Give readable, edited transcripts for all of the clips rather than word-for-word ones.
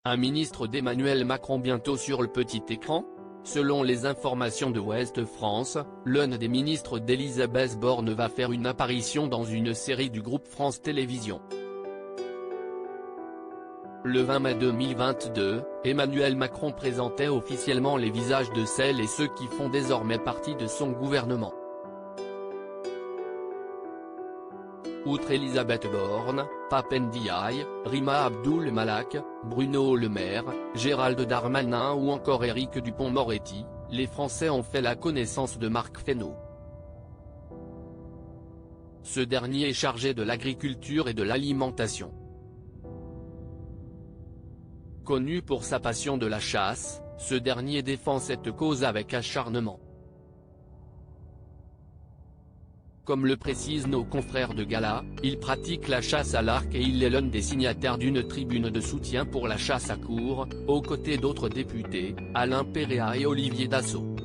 Un ministre d'Emmanuel Macron bientôt sur le petit écran? Selon les informations de Ouest France, l'un des ministres d'Elisabeth Borne va faire une apparition dans une série du groupe France Télévisions. Le 20 mai 2022, Emmanuel Macron présentait officiellement les visages de celles et ceux qui font désormais partie de son gouvernement. Outre Elisabeth Borne, Pape Ndiaye, Rima Abdul Malak, Bruno Le Maire, Gérald Darmanin ou encore Éric Dupond-Moretti, les Français ont fait la connaissance de Marc Fesneau. Ce dernier est chargé de l'agriculture et de l'alimentation. Connu pour sa passion de la chasse, ce dernier défend cette cause avec acharnement. Comme le précisent nos confrères de Gala, il pratique la chasse à l'arc et il est l'un des signataires d'une tribune de soutien pour la chasse à courre, aux côtés d'autres députés, Alain Péréa et Olivier Dassault.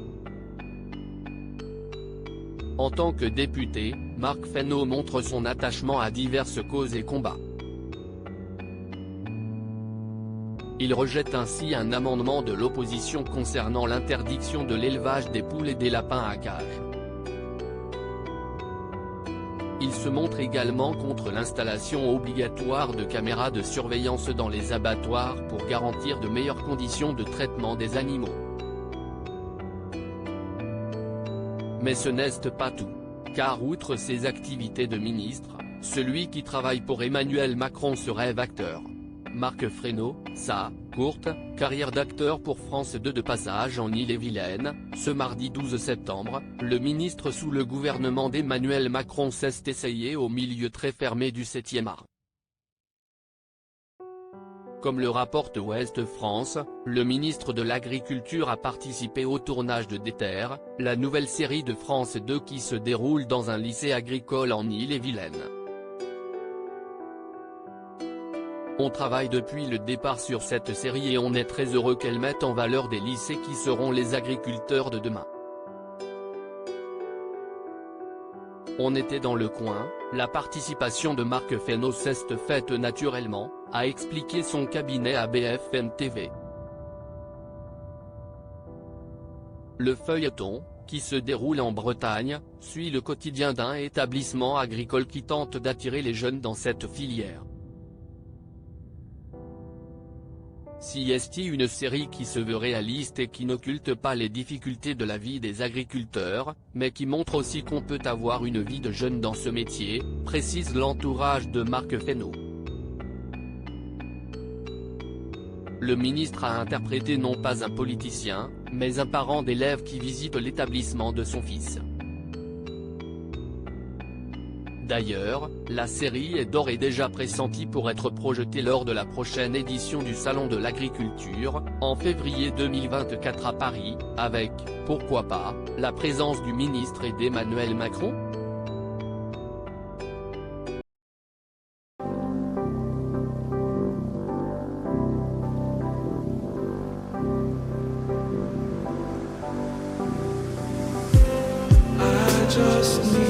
En tant que député, Marc Fesneau montre son attachement à diverses causes et combats. Il rejette ainsi un amendement de l'opposition concernant l'interdiction de l'élevage des poules et des lapins à cage. Il se montre également contre l'installation obligatoire de caméras de surveillance dans les abattoirs pour garantir de meilleures conditions de traitement des animaux. Mais ce n'est pas tout, car outre ses activités de ministre, celui qui travaille pour Emmanuel Macron se rêve acteur. Marc Fesneau, sa courte carrière d'acteur pour France 2 de passage en Ille-et-Vilaine, ce mardi 12 septembre, le ministre sous le gouvernement d'Emmanuel Macron s'est essayé au milieu très fermé du 7e art. Comme le rapporte Ouest France, le ministre de l'Agriculture a participé au tournage de Déter, la nouvelle série de France 2 qui se déroule dans un lycée agricole en Ille-et-Vilaine. On travaille depuis le départ sur cette série et on est très heureux qu'elle mette en valeur des lycées qui seront les agriculteurs de demain. On était dans le coin, la participation de Marc Fesneau s'est faite naturellement, a expliqué son cabinet à BFM TV. Le feuilleton, qui se déroule en Bretagne, suit le quotidien d'un établissement agricole qui tente d'attirer les jeunes dans cette filière. Si est une série qui se veut réaliste et qui n'occulte pas les difficultés de la vie des agriculteurs, mais qui montre aussi qu'on peut avoir une vie de jeune dans ce métier, précise l'entourage de Marc Fesneau. Le ministre a interprété non pas un politicien, mais un parent d'élève qui visite l'établissement de son fils. D'ailleurs, la série est d'ores et déjà pressentie pour être projetée lors de la prochaine édition du Salon de l'Agriculture, en février 2024 à Paris, avec, pourquoi pas, la présence du ministre et d'Emmanuel Macron. I just need